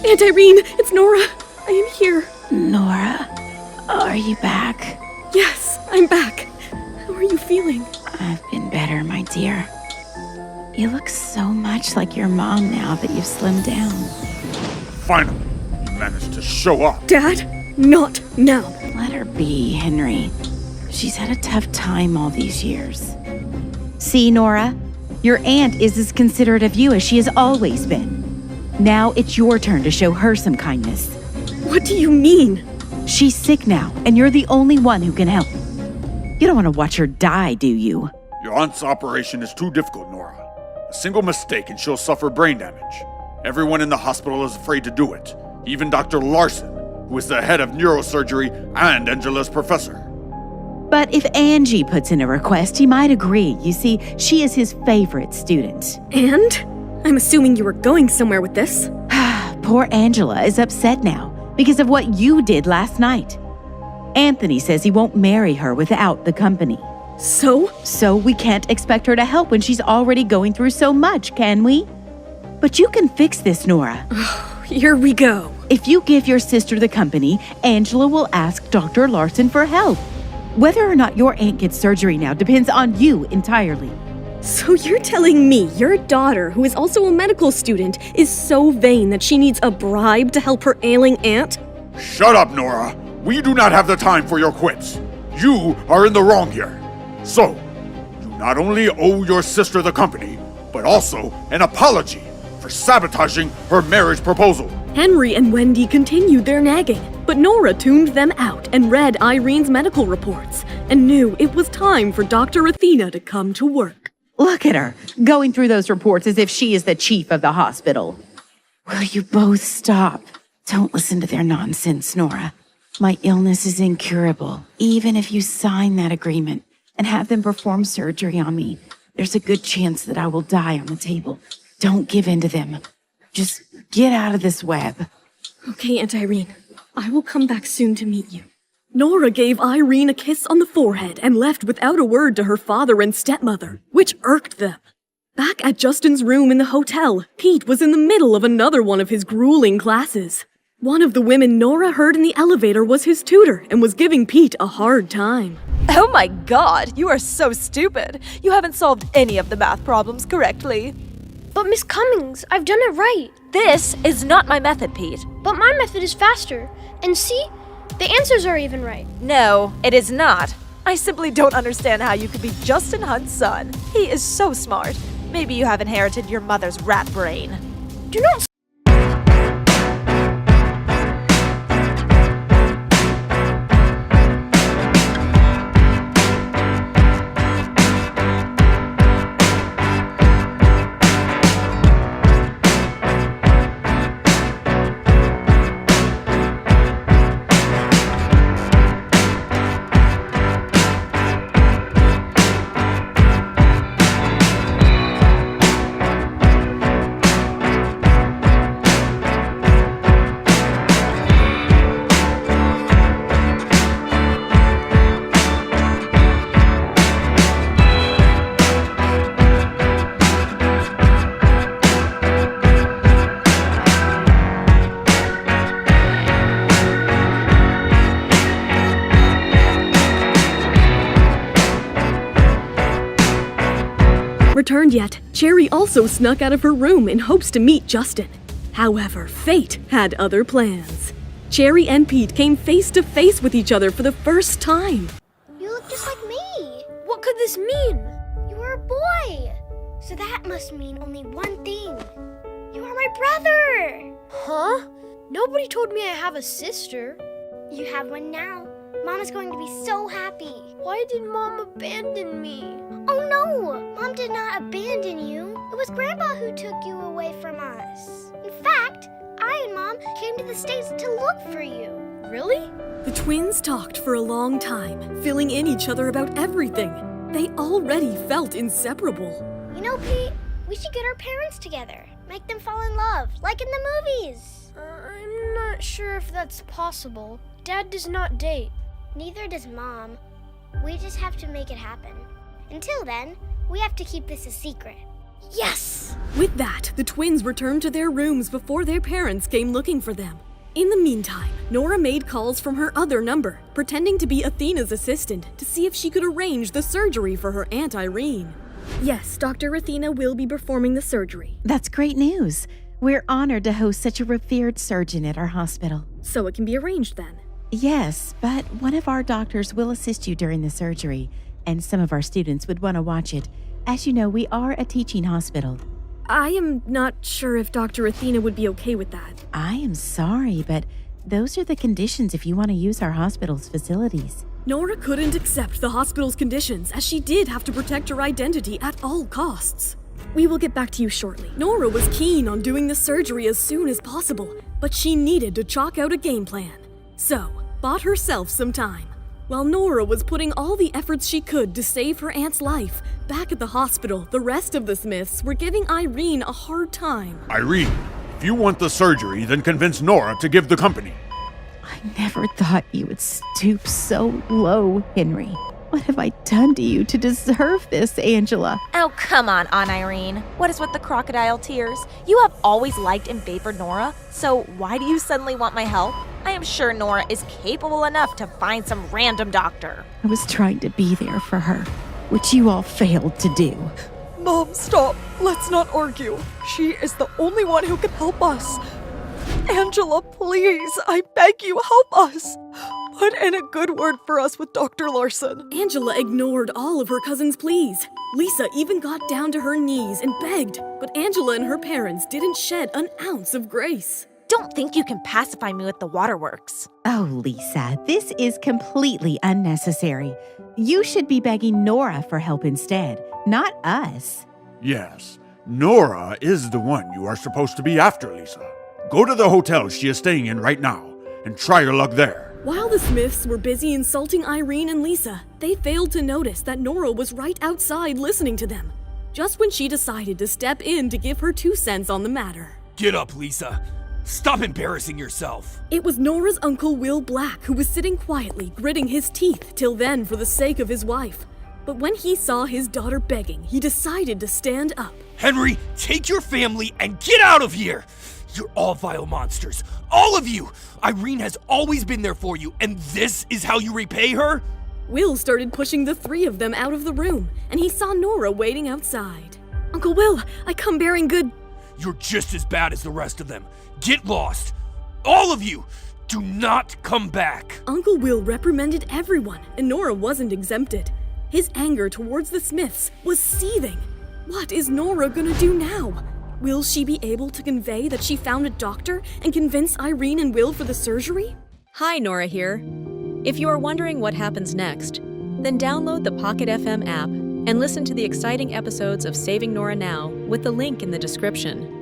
Aunt Irene, it's Nora. I am here. Nora, are you back? Yes, I'm back. How are you feeling? I've been better, my dear. You look so much like your mom now that you've slimmed down. Finally, you managed to show up. Dad, not now. Let her be, Henry. She's had a tough time all these years. See, Nora? Your aunt is as considerate of you as she has always been. Now it's your turn to show her some kindness. What do you mean? She's sick now, and you're the only one who can help. You don't want to watch her die, do you? Your aunt's operation is too difficult, Nora. A single mistake and she'll suffer brain damage. Everyone in the hospital is afraid to do it. Even Dr. Larson, who is the head of neurosurgery and Angela's professor. But if Angie puts in a request, he might agree. You see, she is his favorite student. And? I'm assuming you were going somewhere with this. Poor Angela is upset now because of what you did last night. Anthony says he won't marry her without the company. So we can't expect her to help when she's already going through so much, can we? But you can fix this, Nora. Here we go. If you give your sister the company, Angela will ask Dr. Larson for help. Whether or not your aunt gets surgery now depends on you entirely. So you're telling me your daughter, who is also a medical student, is so vain that she needs a bribe to help her ailing aunt? Shut up, Nora. We do not have the time for your quips. You are in the wrong here. So, you not only owe your sister the company, but also an apology for sabotaging her marriage proposal. Henry and Wendy continued their nagging, but Nora tuned them out and read Irene's medical reports and knew it was time for Dr. Athena to come to work. Look at her, going through those reports as if she is the chief of the hospital. Will you both stop? Don't listen to their nonsense, Nora. My illness is incurable. Even if you sign that agreement and have them perform surgery on me, there's a good chance that I will die on the table. Don't give in to them. Just get out of this web. Okay, Aunt Irene. I will come back soon to meet you. Nora gave Irene a kiss on the forehead and left without a word to her father and stepmother, which irked them. Back at Justin's room in the hotel, Pete was in the middle of another one of his grueling classes. One of the women Nora heard in the elevator was his tutor and was giving Pete a hard time. Oh my god, you are so stupid. You haven't solved any of the math problems correctly. But Miss Cummings, I've done it right. This is not my method, Pete. But my method is faster. And see? The answers are even right. No, it is not. I simply don't understand how you could be Justin Hunt's son. He is so smart. Maybe you have inherited your mother's rat brain. Do not returned yet, Cherry also snuck out of her room in hopes to meet Justin. However, fate had other plans. Cherry and Pete came face to face with each other for the first time. You look just like me. What could this mean? You are a boy. So that must mean only one thing. You are my brother. Huh? Nobody told me I have a sister. You have one now. Mom is going to be so happy. Why did Mom abandon me? Oh no! Mom did not abandon you. It was Grandpa who took you away from us. In fact, I and Mom came to the States to look for you. Really? The twins talked for a long time, filling in each other about everything. They already felt inseparable. You know, Pete, we should get our parents together. Make them fall in love, like in the movies. I'm not sure if that's possible. Dad does not date. Neither does Mom. We just have to make it happen. Until then, we have to keep this a secret. Yes! With that, the twins returned to their rooms before their parents came looking for them. In the meantime, Nora made calls from her other number, pretending to be Athena's assistant to see if she could arrange the surgery for her Aunt Irene. Yes, Dr. Athena will be performing the surgery. That's great news. We're honored to host such a revered surgeon at our hospital. So it can be arranged then. Yes, but one of our doctors will assist you during the surgery, and some of our students would want to watch it. As you know, we are a teaching hospital. I am not sure if Dr. Athena would be okay with that. I am sorry, but those are the conditions if you want to use our hospital's facilities. Nora couldn't accept the hospital's conditions, as she did have to protect her identity at all costs. We will get back to you shortly. Nora was keen on doing the surgery as soon as possible, but she needed to chalk out a game plan. So, bought herself some time. While Nora was putting all the efforts she could to save her aunt's life, back at the hospital, the rest of the Smiths were giving Irene a hard time. Irene, if you want the surgery, then convince Nora to give the company. I never thought you would stoop so low, Henry. What have I done to you to deserve this, Angela? Oh, come on, Aunt Irene. What is with the crocodile tears? You have always liked and favored Nora, so why do you suddenly want my help? I am sure Nora is capable enough to find some random doctor. I was trying to be there for her, which you all failed to do. Mom, stop. Let's not argue. She is the only one who can help us. Angela, please, I beg you, help us. Put in a good word for us with Dr. Larson. Angela ignored all of her cousin's pleas. Lisa even got down to her knees and begged, but Angela and her parents didn't shed an ounce of grace. Don't think you can pacify me with the waterworks. Oh, Lisa, this is completely unnecessary. You should be begging Nora for help instead, not us. Yes, Nora is the one you are supposed to be after, Lisa. Go to the hotel she is staying in right now and try your luck there. While the Smiths were busy insulting Irene and Lisa, they failed to notice that Nora was right outside listening to them, just when she decided to step in to give her 2 cents on the matter. Get up, Lisa. Stop embarrassing yourself. It was Nora's uncle Will Black who was sitting quietly, gritting his teeth till then for the sake of his wife. But when he saw his daughter begging, he decided to stand up. Henry, take your family and get out of here. You're all vile monsters. All of you. Irene has always been there for you, and this is how you repay her? Will started pushing the 3 of them out of the room, and he saw Nora waiting outside. Uncle Will, I come bearing good. You're just as bad as the rest of them. Get lost. All of you. Do not come back. Uncle Will reprimanded everyone, and Nora wasn't exempted. His anger towards the Smiths was seething. What is Nora gonna do now? Will she be able to convey that she found a doctor and convince Irene and Will for the surgery? Hi, Nora here. If you are wondering what happens next, then download the Pocket FM app and listen to the exciting episodes of Saving Nora Now with the link in the description.